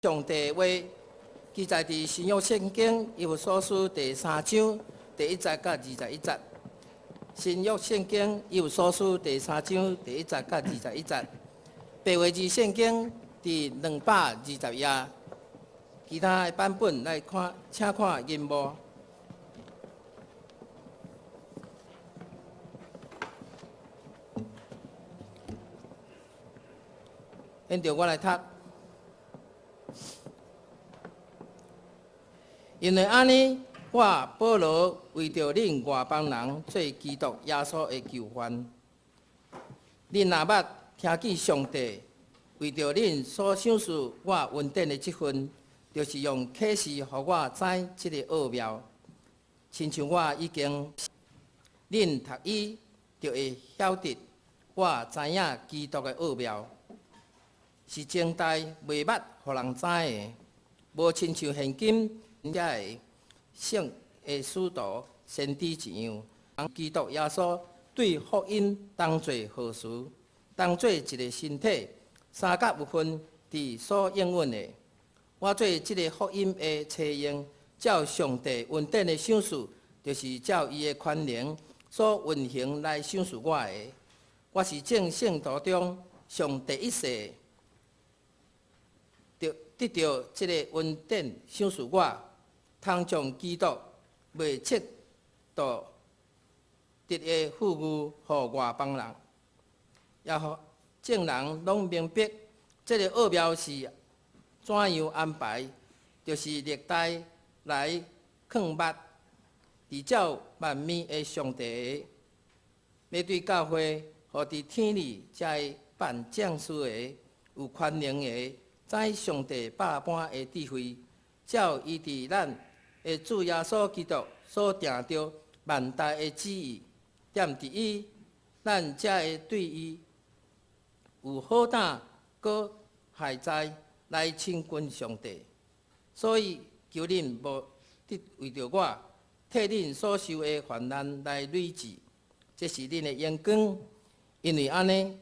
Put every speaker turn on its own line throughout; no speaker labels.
上帝话记载伫新约圣经以弗所书第3章第1节到21节。新约圣经以弗所书第3章第1节到21节。白话字圣经第220页。其他的版本来看，请看银幕。现着我来读。因为安尼，我保罗为着恁外邦人做基督耶稣的救援，恁若捌听见上帝为着恁所想事我恩典的这份，就是用启示，予我知这个奥妙。亲像我已经，恁读伊就会晓得，我知影基督的奥妙，是前代未捌予人知的，无亲像现今。人家的圣的使徒、先知一样，基督耶稣对福音当作好事，当作一个身体，3角部分伫所应允的。我做这个福音的采用，照上帝恩典的想事，就是照伊的权能所运行来想事我的。我是正圣徒中上第一世得到这个恩典想事我。通将基督未切到得的富裕予外邦人，也予众人拢明白，这个奥妙是怎样安排，就是历代来抗捌伫照万物的上帝，要对教会和伫天里才办将士的有权能的，知上帝百般的智慧，照伊伫咱。主耶稣基督所定着万代的旨意，踮伫伊，咱才会对伊有好胆搁下在来亲近上帝。所以求恁无得为着我，替恁所受的患难来累积，这是恁的眼光。因为安尼，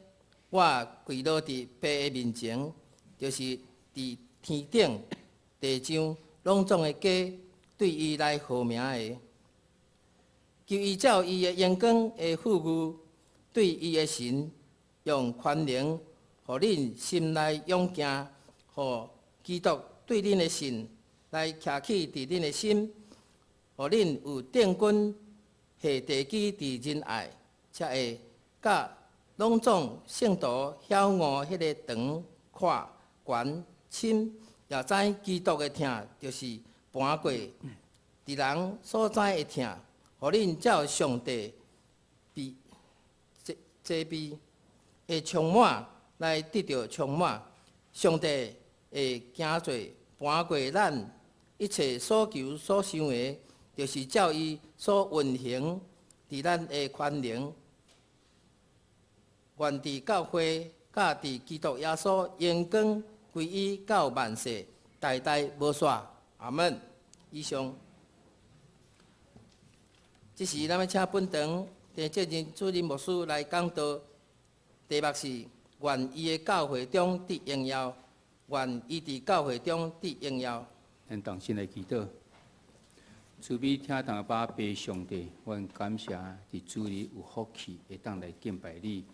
我跪落伫爸的面前，就是伫天顶、地上拢总的家。对伊来号名的，求伊照伊的眼光的富裕，对伊的神用权能，互恁心内勇敬，互基督对恁的信来徛起伫恁的心，互恁有定根下地基伫仁爱，才会甲拢总圣徒晓悟迄个长、宽、悬、深，也知基督的疼就是搬过。伫人所知的疼，互恁照上帝这边会充满来得到充满，上帝会行做搬过咱一切所求所想的，就是照伊所运行伫咱的权能，愿伫教会甲伫基督耶稣荣光归于到万世，代代无煞。阿门。以上。这时，咱要请本堂第接任主任牧师来讲道，题目是“愿伊的教会中得荣耀，愿伊伫教会中得荣耀”。
咱同心来祈祷，慈悲听当把爸上帝，阮感谢伫主里有福气，会当来敬拜你。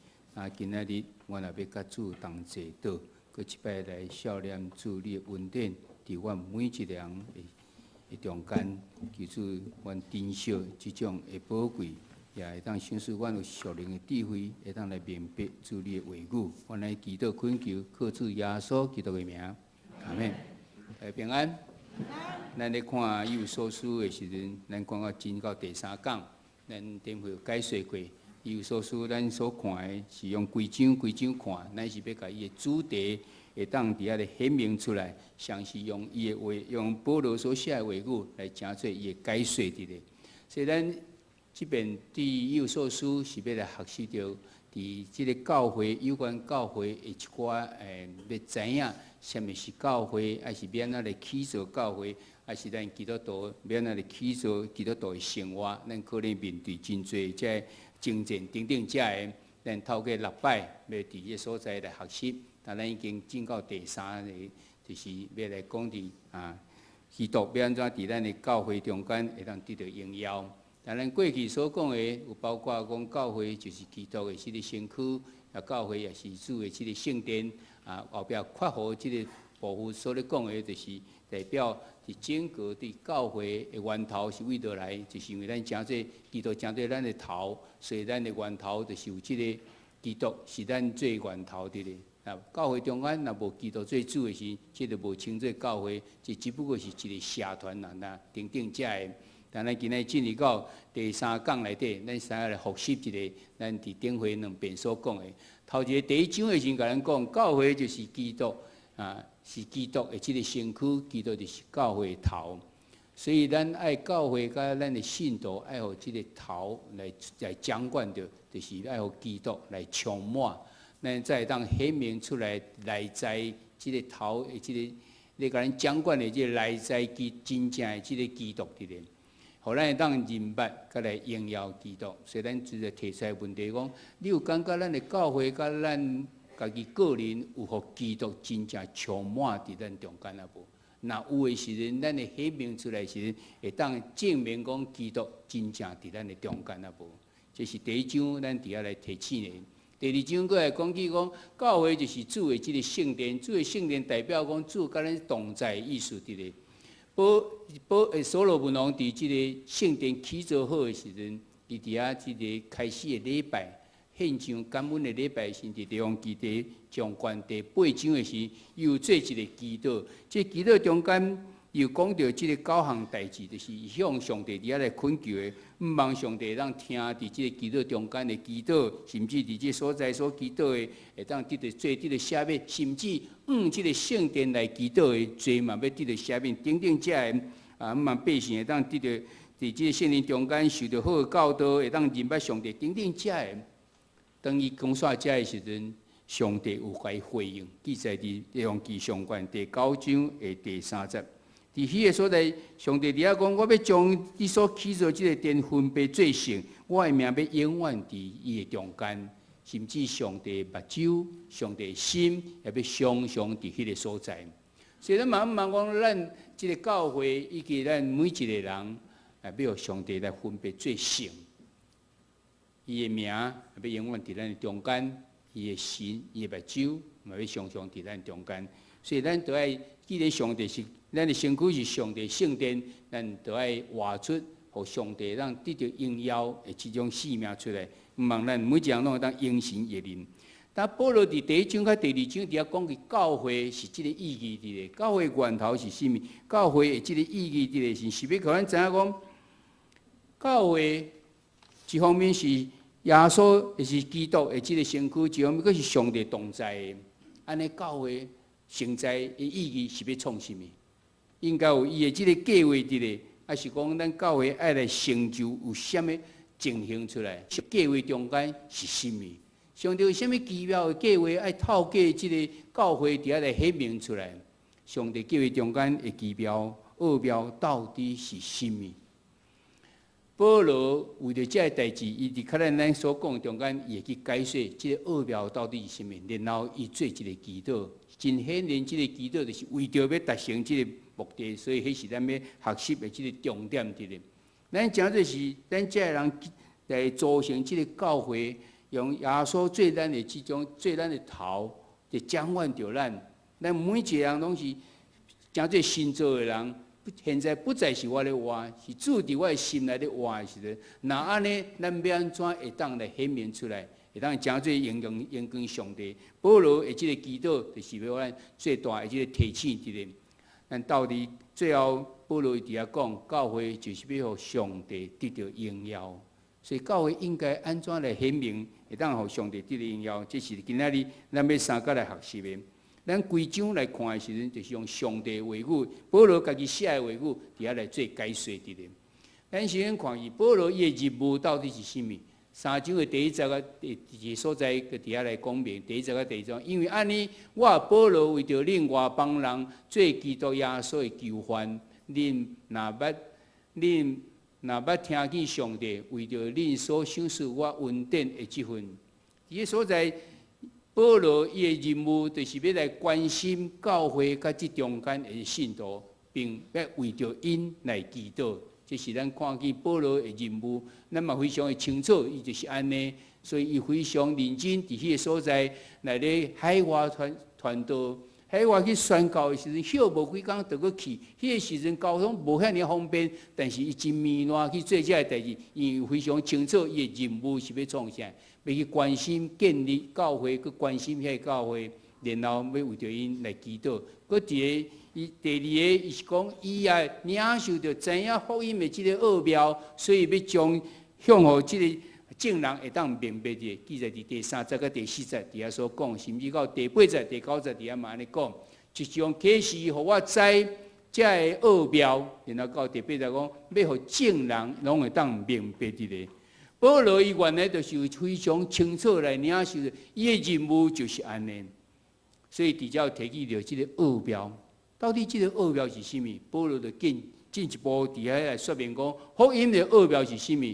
今仔日阮也要甲主同坐祷，搁一摆来孝念主你的恩典，伫阮每一个人中间，求主阮珍惜即种的宝贵，也会当显示阮有属灵的智慧，会当来明白主你的话语。阮来祈祷恳求，靠主耶稣基督的名，阿免。平安。咱咧看以弗所书的时阵，咱讲到进到第3讲，咱顶回有解说过。以弗所书咱所看的是用规章看，咱是要甲伊的主题。会当伫遐咧显明出来，像是用伊的话，用保罗所写的话语来成做伊的解说伫咧。所以咱即边对以弗所书是要来学习到，伫即个教会有关教会的一寡要知影，啥物是教会，还是要安怎来起造教会，还是咱基督徒要安怎来起造基督徒的生活，咱可能面对真侪这征战等等这的，咱透过6摆要伫个所在来学习。但咱已经进到第3就是要来讲伫基督要安怎伫咱的教会中间会当得到荣耀。但咱过去所讲的，有包括讲教会就是基督的即个身躯，教会也是主的即个圣殿。后壁括弧即个部分所咧讲的，就是代表伫整个伫教会的源头是为倒来，就是因为咱诚做基督诚做咱的头，所以咱的源头就是有即个基督是咱最源头的咧。教会中间若无基督做主的时，即就无称作教会，这只不过是一个社团啦，等等遮的。但咱今日进入到第3讲内底，咱先来复习一个咱伫顶回2遍所讲的。头一个第1章的时，甲咱讲教会就是基督是基督的即个身躯，基督就是教会的头。所以咱爱教会甲咱的信徒爱互即个头来掌管着，就是爱互基督来充满，咱才会当显明出来内在即个头的即个咧甲咱掌管的即个内在真正的即个基督伫咧。互咱会当认捌，甲来荣耀基督，所以咱直接提出来问题讲：你有感觉咱的教会甲咱家己个人有互基督真正充满伫咱中间啊无？若有诶时阵，咱会显明出来时，会当证明讲基督真正伫咱的中间啊无？这是第1章，咱伫遐来提醒的。第2章佫来讲起讲，教会就是主的即个圣殿，主的圣殿代表讲主甲咱同在的意思伫咧。所罗门王伫即个圣殿起造好的时阵，伊伫遐即个开始的礼拜，献上感恩的礼拜，甚至利用基地将关第8章的时，又做一个祈祷。即祈祷中间又讲到即个9项代志，就是向上帝伫遐来恳求的，毋望上帝让听伫即个祈祷中间的祈祷，甚至伫即所在所祈祷的，会当得到做得到赦免，甚至即个圣殿来祈祷的罪嘛，要得到赦免，等等遮的毋望百姓会当得到伫即个圣殿中间受到好的教导，会当认捌上帝，等等遮的。当伊讲煞遮的时阵，上帝有甲伊回应，记载伫《列王纪上卷》第9章的第3节。伫迄个所在，上帝伫遐讲：我要将你所起造即个殿分别做圣，我的名要永远伫伊的中间。甚至上帝的目睭、上帝的心，也要常常伫迄个所在。所以咱嘛毋茫讲，咱即个教会以及咱每一个人，要互上帝来分别做圣。伊的名要永远伫咱的中间，伊的心、伊的目睭，嘛要常常伫咱中间。所以咱都爱，既然上帝是咱的身躯是上帝圣殿，咱都爱活出，互上帝让得到荣耀的即种性命出来。毋望咱每一人拢会当应神悦人。但保罗伫第1章甲第2章伫遐讲起教会是即个意义伫咧，教会源头是啥物？教会的即个意义伫咧是要互咱知影讲，教会一方面是耶稣，也是基督的即个身躯；一方面佫是上帝同在的。安尼教会存在的意义是要创啥物？应该有伊的即个计划伫咧，还是讲咱教会爱来成就有啥物情形出来？计划中间是啥物？上帝有啥物奇妙的计划爱透过即个教会伫遐来显明出来？上帝计划中间的奇妙奥妙到底是啥物？保罗为着这个代志，伊伫咱所讲中间，伊会去解释即个奥妙到底是啥物，然后伊做一个祈祷。真显然，即个祈祷就是为着要达成即个目的，所以迄是咱要学习的即个重点伫咧。咱诚做是咱这人来组成即个教会，用耶稣做咱的即种做咱的头，就掌管着咱。咱每一个人拢是诚做新造的人。现在不再是我咧活，是主伫我的心内咧活的时阵，那安尼，咱要安怎会当来显明出来，会当诚做荣光上帝。保罗的即个祈祷，就是要咱最大的即个提醒伫咧。咱到底最后，保罗伫遐讲，教会就是要互上帝得到荣耀，所以教会应该安怎来显明，会当互上帝得到荣耀，这是今仔日咱要三角来学习的。咱规章来看的时阵，就是用上帝的话语，保罗家己写的话语，伫遐来做解说伫咧。咱先看伊保罗伊的任务到底是啥物？3章的第1节个第个所在，伫遐来讲明第1节个第2章。因为安尼，我保罗为着令外邦人做基督耶稣的救犯，恁若捌听见上帝为着恁所享受我恩典的即份，伫个所在。保罗伊的任务就是要来关心教会甲即中间的信徒，并要为着因来祈祷。这是咱看见保罗的任务，咱嘛非常的清楚，伊就是安尼。所以伊非常认真伫迄个所在来咧海外传道。海外去宣教的时阵，休无几工就搁去。迄个时阵交通无遐尔方便，但是伊真面烂去做这个代志，因为非常清楚伊的任务是要创啥，要去关心建立教会，去关心遐个教会，然后要为着因来祈祷。搁一个，伊第二个，伊是讲伊也领受着知影福音的即个奥妙，所以要将向互即个证人会当明白的，记载伫第3节甲第4节伫遐所讲，甚至到第8节、第9节伫遐嘛安尼讲，一种启示，互我知这个奥妙，然后到第8节讲，要互证人拢会当明白的。保罗伊原来就是非常清楚来领受，伊的任务就是安尼，所以伫遮提起着即个奥妙，到底即个奥妙是甚物？保罗就进一步伫遐来说明讲，福音的奥妙是甚物？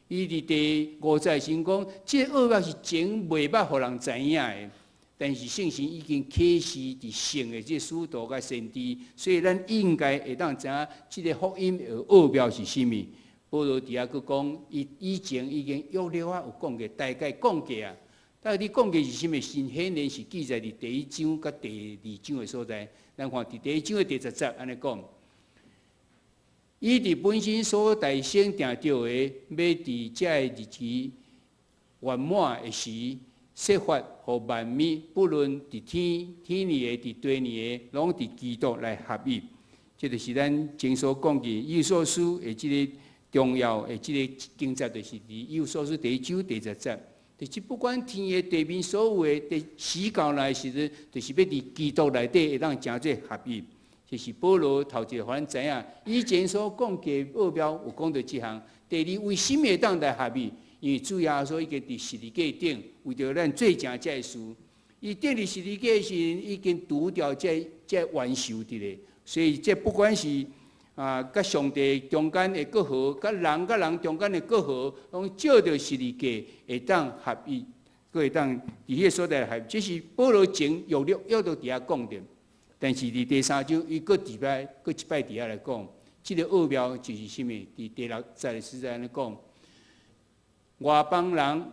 伊伫第5节先讲，即个奥妙是前袂捌互人知影的，但是圣神已经启示伫圣的即使徒甲先知，所以咱应该会当知影即个福音的奥妙是甚物。保罗伫遐佫讲，伊以前已经约略有讲过，大概讲过啊。到底讲过是甚物？显然是记载伫第1章甲第2章的所在。咱看伫第1章的第10节安尼讲。伊伫本身所大声定着的，要伫这个日期圆满的时，设法互万物，不论伫天里的，伫地里的，拢伫基督来合一。这就是咱前所讲的以弗所书的即个重要的即个经节，就是伫以弗所书第1章第10节。就是不管天的地面所有的，伫时到来的时阵，就是要伫基督内底会当诚做合一。这是保罗头一个，互咱知影，以前所讲嘅奥妙有讲到即项。第二，为什么会当来合一？因为主耶稣已经伫十字架顶，为着咱做成这事，伊钉伫十字架时已经除掉这完受伫咧。所以这不管是甲上帝中间的隔阂，甲人中间的隔阂，拢照着十字架会当合一，佫会当伫迄个所在合一。这是保罗前约都伫遐讲着。但是伫第3章，伊佫一摆伫遐来讲，即个奥妙就是甚物？伫第6节的时安尼讲，外邦人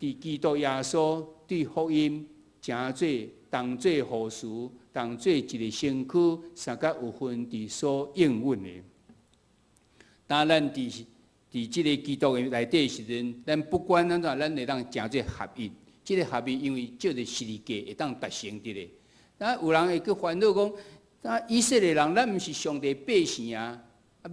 伫基督耶稣对福音诚做当做护士，当做一个身躯，三甲有份伫所应允的。当咱伫即个基督的内底时阵，咱不管咱怎，咱会当诚做合一。即个合一，因为照着十字架会当达成的咧。有人会去烦恼讲，以色列人，咱毋是上帝百姓啊，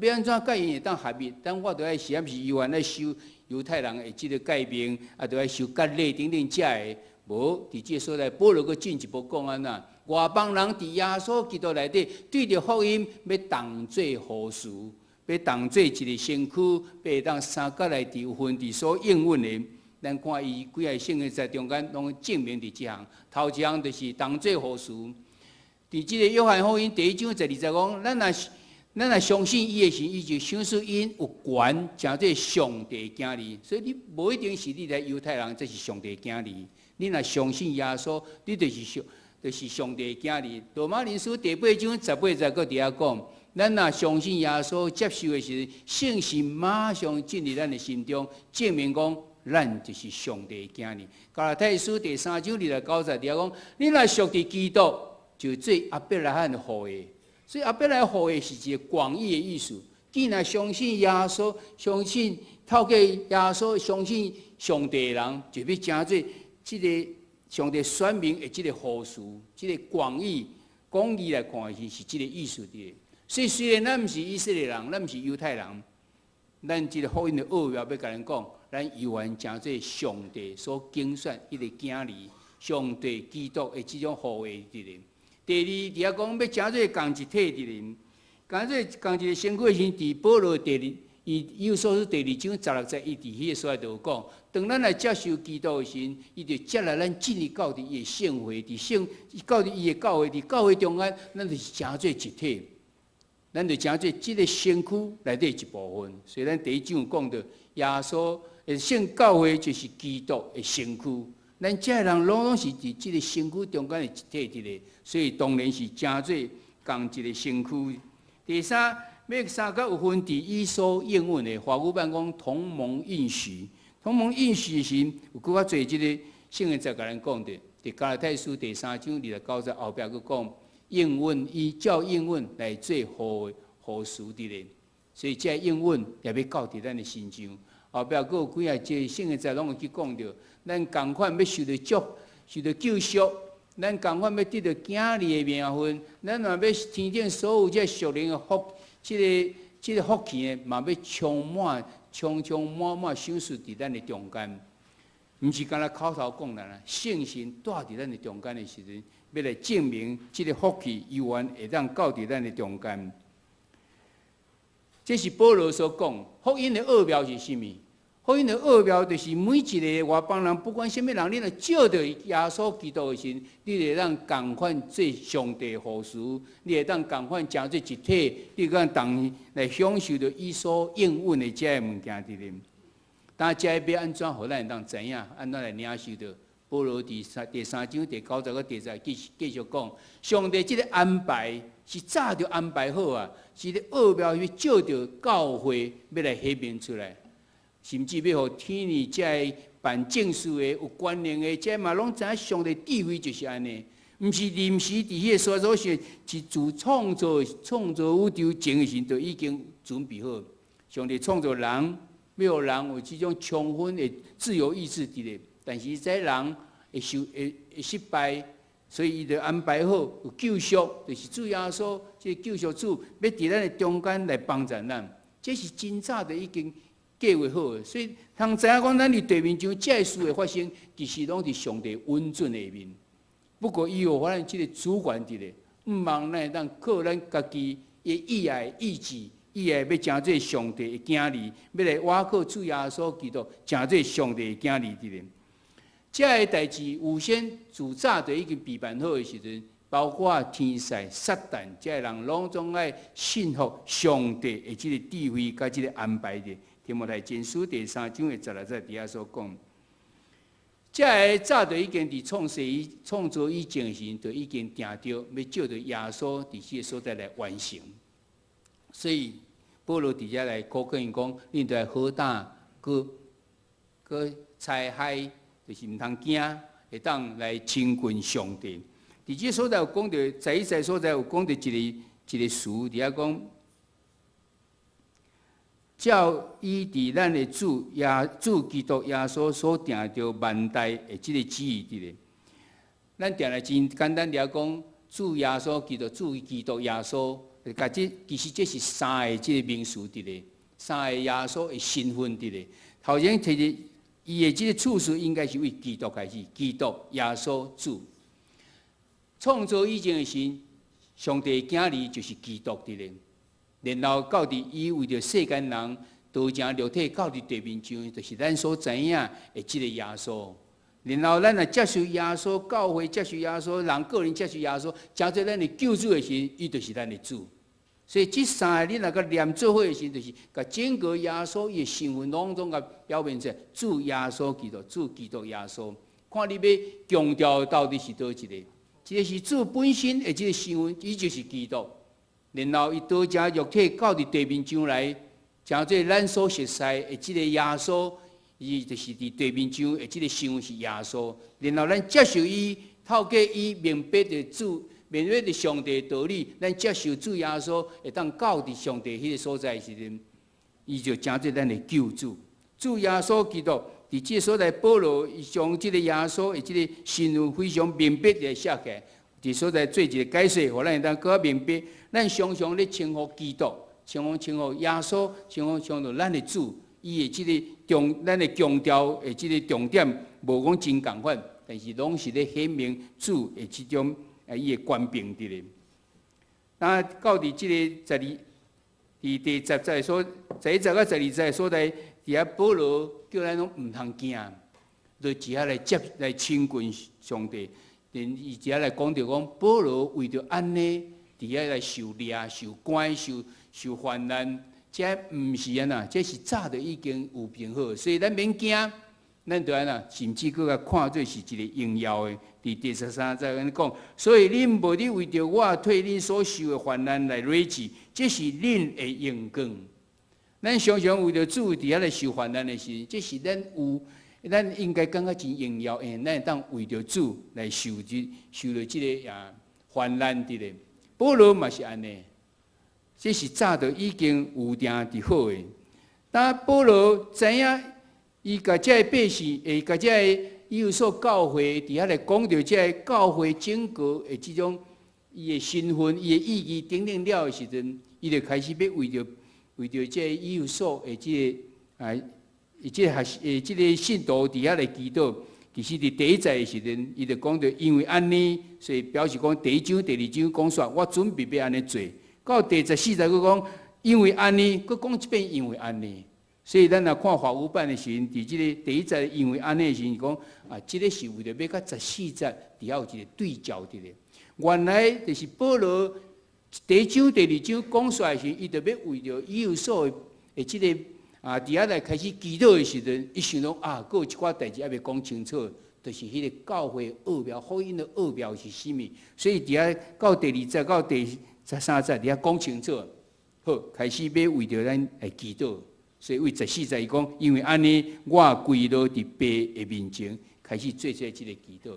要安怎甲因会当合一？但我著爱是毋是伊原来受犹太人的即个诫命，著爱受割礼等等遮的。无伫即个所在，保罗佫进一步讲安怎？外邦人伫耶稣基督内底，对着福音要当做护士，要当做一个身躯，要当三角内底有份伫所应允的。咱看伊几个圣经在中间拢证明伫即项。头一项就是当做护士。伫即个约翰福音第1章12节讲，咱若相信伊的时，伊就相信因有权，诚做上帝的囝儿。所以你无一定是你来犹太人，这是上帝的囝儿。你若相信耶稣，你就是上帝的囝儿。罗马人书第8章18节佫伫遐讲，咱若相信耶稣接受的时，圣神马上进入咱的心中，证明讲。咱就是上帝的囝儿。加拉太书第3章2到9节伫遐讲，你若属伫基督，就做阿伯拉罕的后裔。所以阿伯拉罕后裔是一个广义的意思。既然相信耶稣，相信透过耶稣，相信上帝的人，就要诚做即个上帝选民的即个护士，即个广义来看是即个意思伫。所以虽然咱毋是以色列人，咱毋是犹太人，咱即个福音的奥妙要甲人讲。咱犹原诚做上帝所拣选一个囝儿，上帝基督的即种护卫之人。第二，伫遐讲要诚做共一体之人，共一个身躯的时，伫保罗以弗所书第2章16节，伊伫迄个所在就有讲，当咱来接受基督的时，伊就接来咱进入到伫伊的圣会，到伫伊的教会，伫教会中间，咱就是诚做一体。咱就诚做即个身躯内底一部分。所以咱第1章有讲到耶稣。圣教会就是基督的身躯，咱遮人拢是伫即个身躯中间的一体个，所以当然是诚做共一个身躯。第三，要三角有分伫以所应允的，法语版讲同盟应许。同盟应许时，有搁较侪即个圣经在甲咱讲的，伫加拉太书第3章29后壁佫讲应允，依照应允来做何事的咧。所以这应允也要到伫咱的身上。后壁佫有几啊节圣经在拢有去讲着，咱共款要受到受到救赎，咱共款要得到囝儿的名分，咱嘛要天顶所有这属灵的福，这个福气呢，嘛要充满享受伫咱的中间。毋是干那口头讲啦，圣神带伫咱的中间的时阵，要来证明这个福气永远会当到伫咱的中间。这是保罗所讲，福音的奥妙是甚物？福音的奥妙就是每一个外邦人，不管什么人，你若照着耶稣基督的神，你会当共款做上帝护士，你会当共款成做一体，你会当来享受到伊所应允的这个物件伫咧。但这要安怎，互咱会当知影，安怎来领受到？保罗第3章第90个第10继续讲，上帝这个安排是早就安排好啊，是咧奥妙去照着教会要来显明出来。甚至要互天理这办正事的、有关联的，这嘛拢知影上帝智慧就是安尼，毋是临时伫迄个所做是自创造宇宙前的时就已经准备好。上帝创造人，要互人有这种充分的自由意志伫咧，但是这人会失败，所以伊就安排好有救赎，就是主耶稣这救赎主要伫咱的中间来帮助咱，这是真早的已经计划好的，所以通知影讲，咱伫地面上这事会发生，其实拢伫上帝温准的面。不过，伊有发现这个主权伫咧，毋望咱当靠咱家己的意爱意志，意爱要成做上帝的囝儿，要来倚靠主耶稣基督，成做上帝的囝儿伫咧。这个代志有先自早就已经备办好的时阵，包括天使、撒旦，这个人拢总爱信服上帝的这个智慧甲这个安排的。提摩太前书第3章的16节底下所讲，这个早就已经伫创造以前时，就已经定着要照着耶稣伫这个所在来完成。所以保罗伫遮来鼓劝因讲，恁着好胆，搁采海，就是毋通惊，会当来亲近上帝。伫这所在有讲着，在所在有讲着一个词，伫遐讲。照伊伫咱的主基督耶稣所定着万代的即个旨意伫咧，咱定来真简单地讲，主耶稣基督耶稣，甲其实这是三个即个名词伫咧，三个耶稣的身份伫咧。头先提着伊的即个次序应该是为基督开始，基督耶稣主，创造以前的神，上帝的囝儿就是基督伫咧。然后到伫伊为着世间人道成肉体到伫地面上，就是咱所知影的即个耶稣。然后咱若接受耶稣，教会接受耶稣，人个人接受耶稣，成做咱的救主的时，伊就是咱的主。所以这三个你若个念做伙的时，就是甲整个耶稣伊的身份拢总甲表明出来，主耶稣基督，主基督耶稣。看你要强调到底是倒一个？这个是主本身的即个身份，伊就是基督。然后伊道成肉体到伫地面上来，成做咱所熟悉的即个耶稣，伊就是伫地面上的即个身份是耶稣。然后咱接受伊，透过伊明白的主，明白的上帝的道理，咱接受主耶稣，会当到伫上帝迄个所在时阵，伊就成做咱的救主。主耶稣基督伫即个所在，保罗伊将即个耶稣的即个身份非常明白地写起来。伫所在做一个解释，互咱会当更较明白。咱常常咧称呼基督，称呼耶稣，称呼咱的主，伊的即个咱的强调的即个重点，无讲真共款，但是拢是咧显明主的即种伊的官兵伫咧。那到伫即个伫第10节所11节到12节所在，伫遐保罗叫咱拢毋通惊，就只下来来亲近上帝。伊只来讲着讲，保罗为着安尼，伫遐来受掠、受关、受患难，这毋是安那，这是早就已经有编好，所以咱免惊。咱就安那，甚至佫甲看做是一个荣耀的。伫第13节安尼讲，所以恁无你为着我替恁所受的患难来累积，这是恁的荣光。咱常常为着主伫遐来受患难的时，这是咱应该感觉真荣耀，因咱当为着主来受了这个患难的咧。保罗嘛是安尼，这是早就已经有定伫好的。当保罗知影，伊甲这个百姓，甲这个以弗所教会伫遐来讲到这个教会整个的这种伊的身份、伊的意义等等了的时阵，伊就开始要为着这个以弗所的这个信徒伫遐来祈祷。其实伫第1节的时阵，伊就讲到，因为安尼，所以表示讲第1章、第2章讲煞，我准备要安尼做。到第14节佫讲，因为安尼，佫讲一遍因为安尼。所以咱若看法语版的时阵，伫即个第1节因为安尼的时阵，讲即个是为着要甲14节伫遐有一个对照伫咧。原来就是保罗第1章、第2章讲出来的时阵，伊就要为着以弗所的即个伫遐来开始祈祷的时阵，伊想讲佫有一寡代志还未讲清楚，就是迄个教会奥妙、福音的奥妙是啥物？所以伫遐到第2节到第13节伫遐讲清楚，好，开始要为着咱来祈祷。所以为14节伊讲，因为安尼，我跪落伫爸的面前，开始做即个祈祷。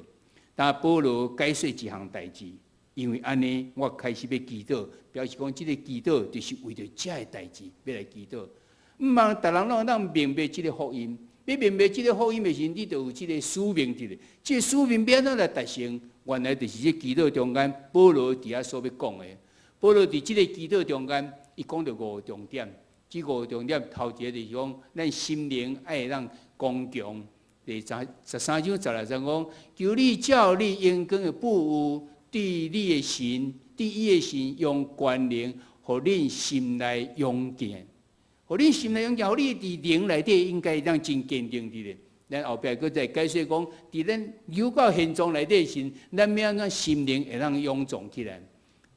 但保罗解说一项代志，因为安尼，我开始要祈祷，表示讲即个祈祷就是为着遮个代志要来祈祷。毋茫逐人拢当明白即个福音，要明白即个福音的时候，你就有即个使命伫咧。即个使命要安怎来达成？原来就是即祈祷中间，保罗伫遐所要讲的。保罗伫即个祈祷中间，伊讲到5个重点。即5个重点，头一个就是讲，咱心灵爱让刚强。第13章16节讲，求你照你应光的不有，对你的神，对伊的神用权能，互恁心内勇健，互恁心内勇健，互你伫灵内底应该让真坚定伫咧。咱后壁佫再解说讲，伫咱流到现状内底时，咱要安怎心灵会让勇壮起来。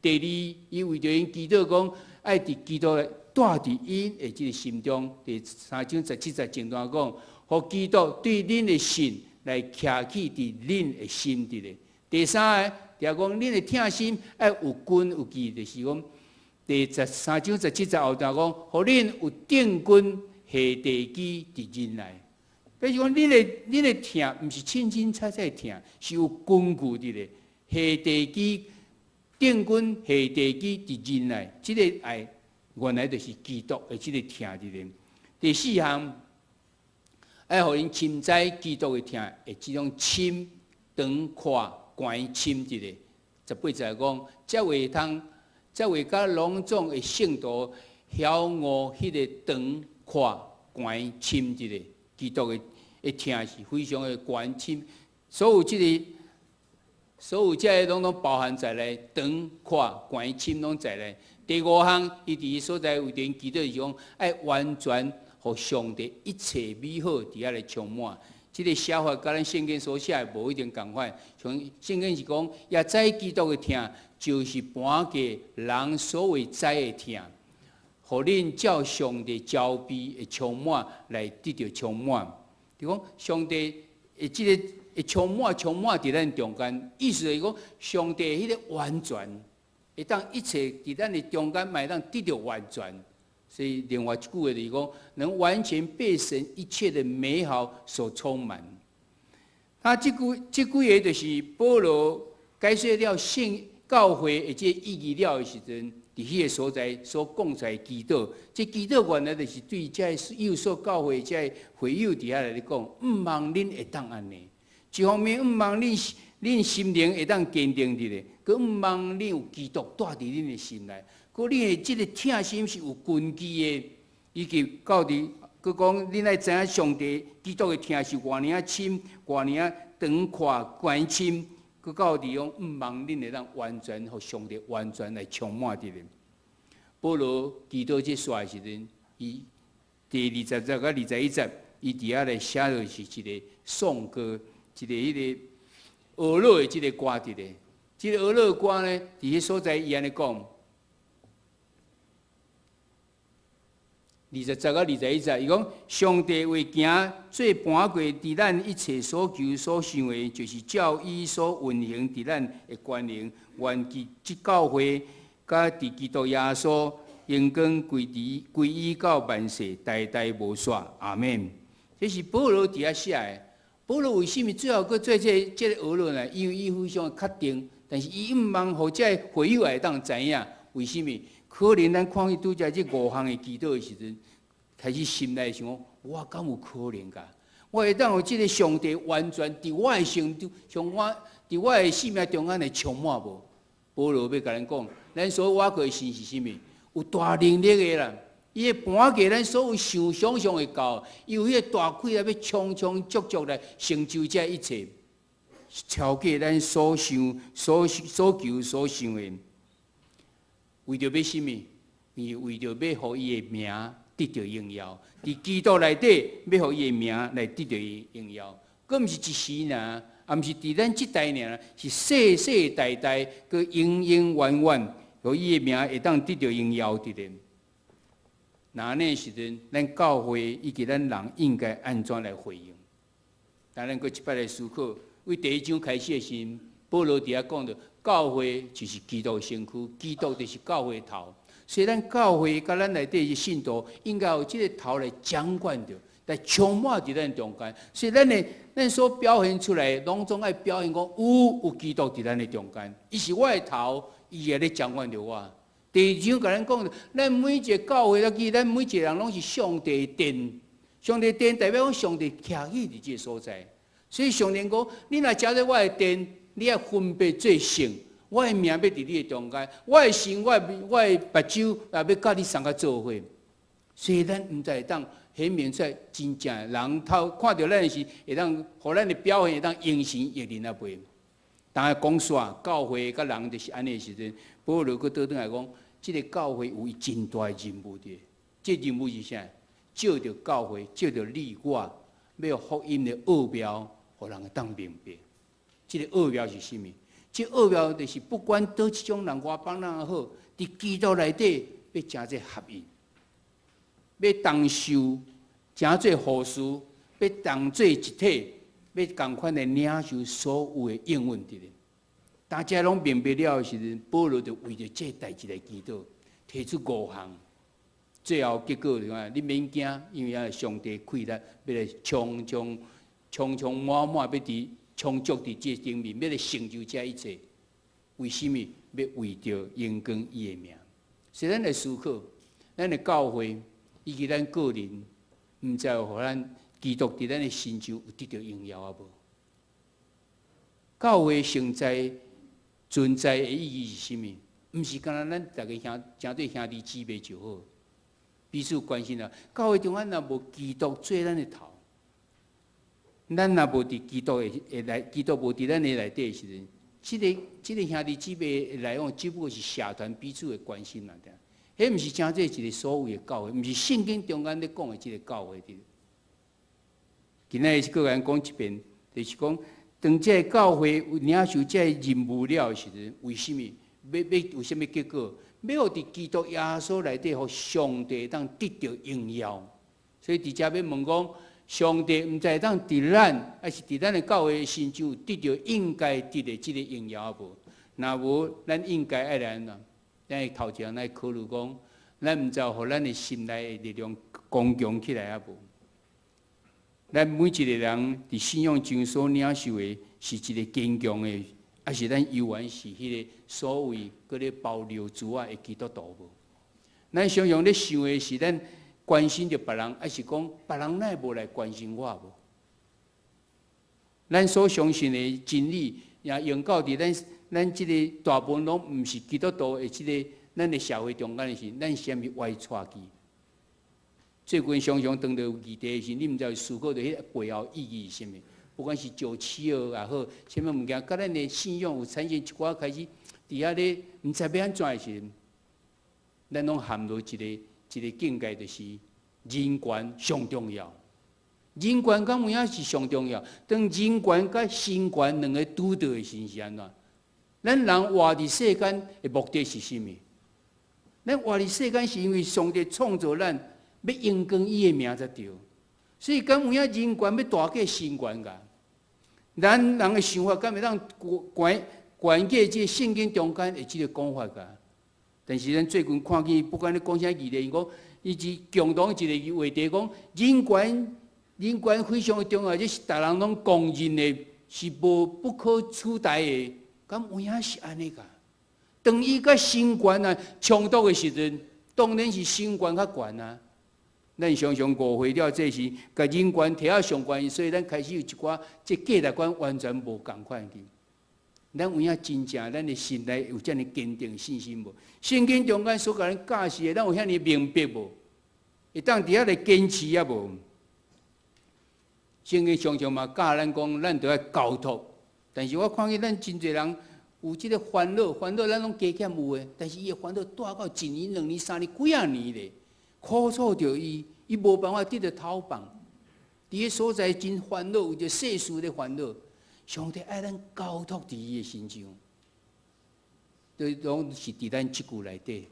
第2，伊为着因祈祷讲，爱伫基督带伫因的即个心中。第3章17节前段讲，互基督对恁的信来徛起伫恁的心伫咧。第3个，就讲恁的疼心爱有根有基，就是讲第13章17节后段讲，互恁有定根下地基伫人内。比如讲，恁的疼，毋是清清彩彩疼，是有根据伫咧。下地基、定根下地基伫人内，即个爱原来就是基督的即个疼伫咧。第4项，爱互因深知基督的疼的即种深、长、宽、悬深伫咧。18节讲，才会甲隆重的圣徒晓悟迄个长、宽、悬深伫咧。基督的疼是非常的悬深，所有这个拢包含在内，长、宽、悬深拢在内。第5项，伊伫所在为着因祈祷是讲，爱完全互上帝一切美好伫遐来充满。即个写法甲咱圣经所写的无一定共款，像圣经是讲，也知基督的疼，就是搬给人所谓知的疼，互恁照上帝招庇的充满来得到充满。就讲上帝的即个会充满伫咱中间，意思是讲上帝迄个完全，会当一切伫咱的中间，会当得到完全。所以另外一句话就是讲，能完全被神一切的美好所充满。他这几个就是保罗解说了圣教会的这意义了的时阵，伫迄个所在所讲出来祈祷，这祈祷原来就是对这以弗所教会这会友伫遐来讲，毋茫恁会当安尼。一方面，毋茫恁心灵会当坚定伫咧，佮毋茫恁有基督带伫恁的心内。佮你的即个疼心是有根基的，以及到伫佮讲，恁爱知影上帝基督的疼是偌尔深、偌尔长阔悬深，佮到伫讲毋茫恁会当完全互上帝完全来充满伫咧。保罗祈祷这说的时阵，伊第20节到21节，伊伫遐来写落是一个颂歌，一个迄个俄罗的即个歌伫咧。即个俄罗歌呢，伫迄所在伊安尼讲。20节到21节，伊讲上帝为行做盘过伫咱一切所求所想的，就是照伊所运行伫咱的权能，愿即教会甲伫基督耶稣荣光归依到万世，代代无煞。阿门。这是保罗伫遐写的。保罗为什么最后佫做这个学论呢？因为伊非常确定，但是伊毋茫互这会友会当知影，为什么？可能咱看去拄则这5项的祈祷的时阵，开始心内想讲，我敢有可能噶？我会当有这个上帝完全伫我的心中，像我伫我的生命中间来充满无？保罗要甲咱讲，咱所挖过的心是啥物？有大能力的啦！伊会盘给咱所有想象会到，伊有迄个大气来要充充足足来成就这一切，超过咱所想、所求、所想的。为着要什么？伊为着要互伊的名得到荣耀，伫基督内底要互伊的名来得到荣耀。佫毋是一时呢，也毋是伫咱即代呢，是世世代代，佫永永远远，互伊的名会当得到荣耀的人。那安尼时阵，咱教会以及咱人应该安怎来回应？当然，佫一摆来思考，为第1章开始的时，保罗伫遐讲着。教会就是基督的身躯，基督就是教会的头。所以咱教会甲咱内底的信徒，应该有这个头来掌管着，来充满伫咱中间。所以咱所表现出来，拢总爱表现讲有基督伫咱的中间。伊是我的头，伊也咧掌管着我。第2章甲咱讲着，咱每一个教会了，咱每一个人拢是上帝的殿。上帝的殿代表讲上帝徛喺伫这个所在。所以上帝讲，你若食在我的殿。你要分别做圣，我的名要伫你的中间，我的心，我的目睭也要甲你三个做伙。所以咱毋知当显明出来真正的人头看到咱时，会当互咱的表现会当应神应人啊袂。当然讲煞教会甲人就是安尼时阵，保罗佫倒转来讲，即个教会有伊真大的任务的。这任务是啥？照着教会，照着你我，要福音的奥妙，互人当明白。这个奥妙是啥物？这奥妙就是不管倒一种人，外邦人也好，伫基督内底要真做合一，要同受真做互事，要同做一体，要共款的领受所有的应允的人。大家拢明白了的时阵，保罗就为着这代志来祈祷，提出5项。最后结果是讲，你免惊，因为上帝气力要来充满要伫。充足伫这顶面，要来成就这一切，为什么？要为着荣光伊的名。所以咱来思考，咱的教会以及咱个人，毋知有互咱基督伫咱的心中有得到荣耀啊无？教会存在的意义是啥物？毋是干那咱大家正对兄弟姊妹就好，彼此关心啊。教会中间若无基督做咱的头。咱若无伫基督基督无伫咱的内底的时阵，这个兄弟姊妹来往，只不过是社团彼此的关心啦。迄毋是真正一个所谓的教会，毋是圣经中间咧讲的这个教会的。今仔日个人讲一遍，就是讲，当这个教会领受这个任务了的时阵，为什么？要有啥物结果？要伫基督耶稣内底，互上帝当得到荣耀。所以伫遮要问讲。上帝毋知当伫咱，还是伫咱的教会身上得到应该得的这个荣耀无？若无，咱应该爱来呐。咱头前来考虑讲，咱毋知互咱的心内的力量刚强起来啊无？咱每一个人伫信仰中所领受的，是一个坚强的，还是咱犹原是迄个所谓嗰个包流珠啊的基督徒无？咱常常咧想的是咱。关心着别人，还是讲别人奈无来关心我无？咱所相信的真理，也用到伫咱即个大部分拢毋是基督徒的即个咱的社会中间的时，咱是虾米歪错去？最近常常当着有议题的时，你毋知思考着迄背后意义是啥物？不管是做企鹅也好，什么物件，甲咱的信仰有产生一寡开始伫遐咧，毋知要安怎的时，咱拢陷入一个境界，就是人权上重要。人权甲物影是上重要。当人权甲神权两个拄到的时是安怎？咱人活伫世间的目的是啥物？咱活伫世间是因为上帝创造咱，要荣光伊的名才对。所以，敢有影人权要大过神权噶？咱人的想法，敢会当悬过这圣经中间的这个讲法噶？但是咱最近看见，不管你讲啥议题，讲伊是共同一个话题，讲人权非常的重要，这是大人拢公认的，是无不可取代的。敢有影是安尼噶？当伊甲神权啊冲突的时阵，当然是神权较悬啊。咱常常误会了，这是甲人权摕啊上悬，所以咱开始有一寡这价值观完全无共款去。咱有影真正，咱的心内有遮尔坚定信心无？圣经中间所甲咱教示的，咱有遐尼明白无？会当伫遐来坚持啊无？圣经常常嘛教咱讲，咱着要交托。但是我看见咱真侪人有即个烦恼，咱拢加减有诶，但是伊诶烦恼带到1年、2年、3年、几啊年咧。苦楚着伊，伊无办法得到讨放。伫个所在真烦恼，有着世事的烦恼。上帝爱咱交托伫伊的身上，拢是伫咱即句内底。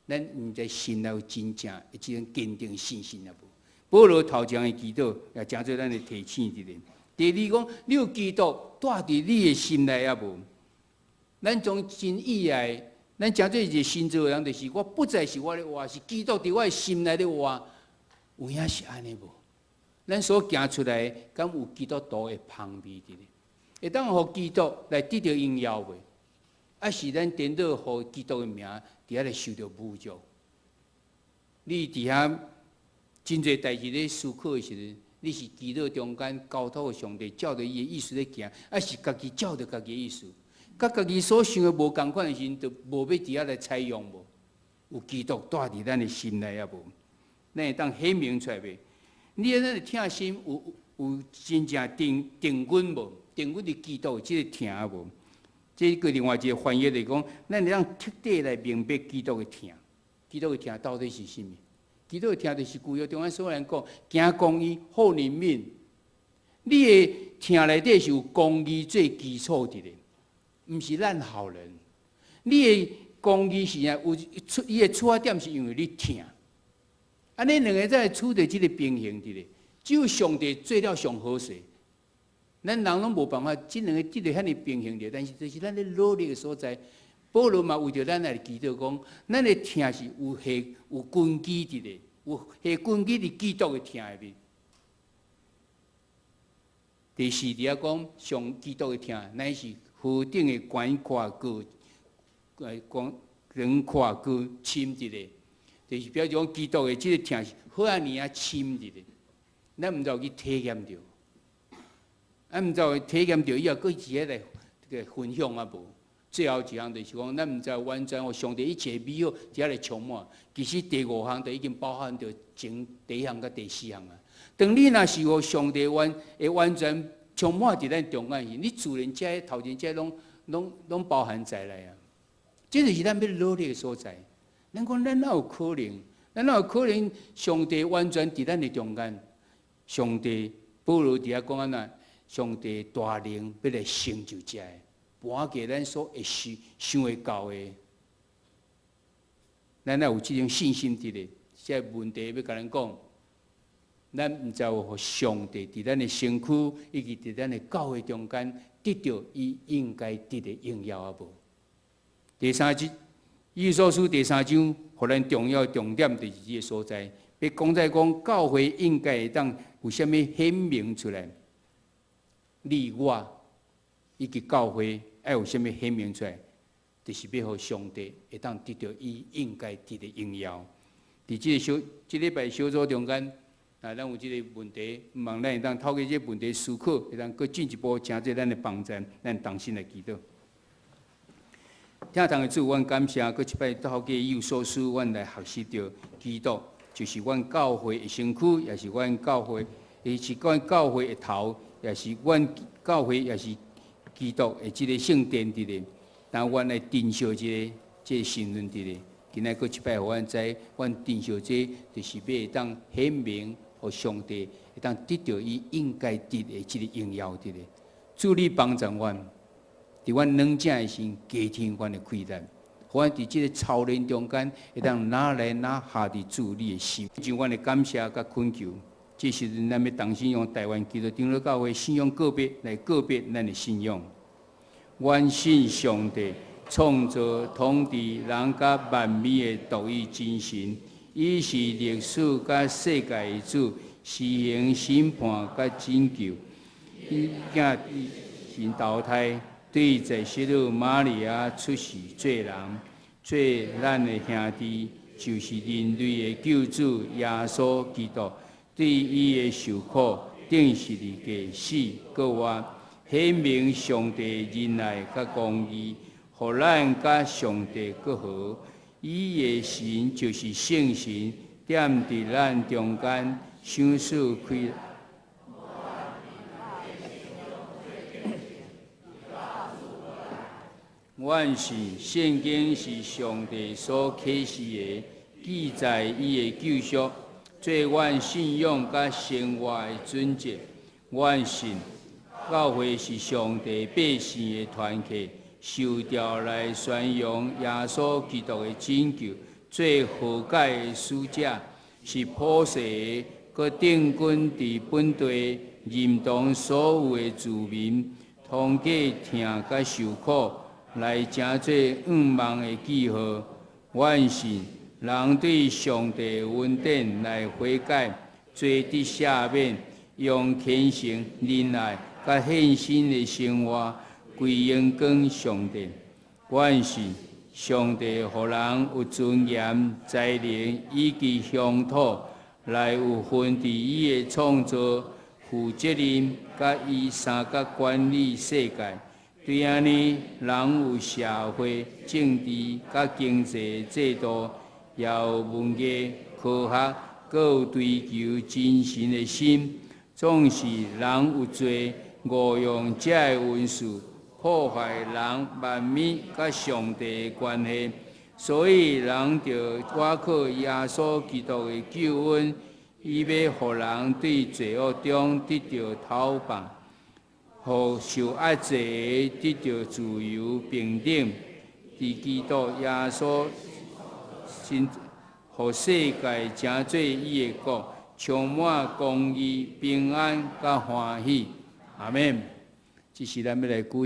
咱毋知心内有真正的即种坚定信心啊无？保罗头前的祈祷也诚做咱的提醒一点。第二讲，你有基督带伫你的心内啊无？咱从真意爱。咱诚做一个新造的人，就是我不再是我咧活，是基督伫我的心内咧活。有影是安尼无？咱所行出来，敢有基督徒的香味伫咧？会当互基督来得到荣耀袂？还是咱颠倒互基督的名伫遐来受到侮辱？你伫遐真侪代志咧思考的时阵，你是基督中间交托的上帝，照着伊的意思咧行，还是家己照着家己的意思？甲家己所想的无共款的时阵，就无要伫遐来采用无？有基督带伫咱的心内啊无？咱会当显明出来袂？你咱的疼心有真正定稳无？定稳伫基督即个疼啊无？这个另外一个翻译来讲，咱会当彻底来明白基督的疼。基督的疼到底是甚物？基督的疼就是旧约中间所有人讲，行公义、好人民。你的疼内底是有公义做基础伫咧。毋是咱好人，你的公义是啊，有伊的出发点是因为你疼，安尼两个才会处在即个平衡伫咧。只有上帝做了上好势，咱人拢无办法，即两个得到遐尼平衡着。但是这是咱咧努力的所在。保罗嘛为着咱来祈祷讲，咱的疼是有根基伫咧，有根基伫基督的疼内面。第四伫遐讲，上基督的疼乃是何等的悬跨高，悬跨高深伫咧，就是表示讲基督的即个疼是好啊尼啊深伫咧，咱毋知有去体验着，毋知有体验着以后，佫一下来分享啊无？最后一项就是讲，咱毋知完全互上帝一切美好伫遐来充满。其实第5项就已经包含着前第1项甲第4项啊。当你若是互上帝完全充满伫咱中间时，你自然这头前这拢包含在内啊。这就是咱要努力的所在。咱讲咱哪有可能？咱哪有可能上帝完全伫咱的中间？上帝保罗伫遐讲安那，上帝大能要来成就这个，搬给咱所会想会到的。咱哪有这种信心伫咧？这问题要甲咱讲。咱毋知有互上帝伫咱的身躯，以及伫咱的教会中间，得到伊应该得的荣耀啊无？第3节，以弗所书第3章，互咱重要重点就是这个所在。要讲在讲教会应该会当有啥物显明出来？你我以及教会要有啥物显明出来？就是要互上帝会当得到伊应该得的荣耀。伫这礼拜小组中间。咱有即个问题，毋望咱会当透过即个问题思考，会当佫进一步诚济咱的帮助，咱同心来祈祷。听堂的主，阮感谢，佫一摆透过有所书，阮来学习到基督，就是阮教会的身躯，也是阮教会，也是阮教会的头，也是阮教会，也是基督的即个圣殿伫咧。但阮来珍惜即个身份伫咧。今仔佫一摆，互阮知，阮珍惜这，就是要会当显明。互上帝会当得到伊应该得的即个荣耀伫咧，主你帮助阮，伫阮软弱的心加添阮的气力，互阮伫即个操练中间，会当哪来哪下伫主你的心。就阮的感谢甲恳求，这时阵咱要重新用台湾基督长老教会信仰个别来个别咱的信仰。阮信上帝创造统治人甲万物的独一真神，伊是历史甲世界的主，施行审判甲拯救。伊囝神投胎，对在世女玛利亚出世做人，做咱的兄弟，就是人类的救主耶稣基督。对伊的受苦，定是伫假死，搁活，显明上帝仁爱甲公义，互咱甲上帝和好。伊的神就是圣神，踮伫咱中间，想使开。阮是圣经是上帝所启示的，记载伊的救赎，做阮信仰甲生活的准则。阮信教会是上帝百姓的团契，受召来宣扬耶稣基督的拯救，做和解的使者，是普世的，佮定根伫本地，认同所有的子民，通过听甲受苦。来成做愿望的记号，阮信人对上帝恩典来悔改，罪得赦免，用虔诚、仁爱、甲献身的生活归荣光上帝。阮信上帝互人有尊严、才能以及乡土来有份伫伊的创造、负责任，甲伊三甲管理世界。对安尼，人有社会、政治、甲经济制度，也有文艺、科学，阁有追求精神的心。总是人有罪，误用这个文字，破坏人万物甲上帝的关系。所以人着倚靠耶稣基督的救恩，伊要互人对罪恶中得到逃放。互受压制的得到自由平等，伫基督耶稣身，互世界成做伊的国，充满公义、平安甲欢喜。阿免。这是咱要来鼓励。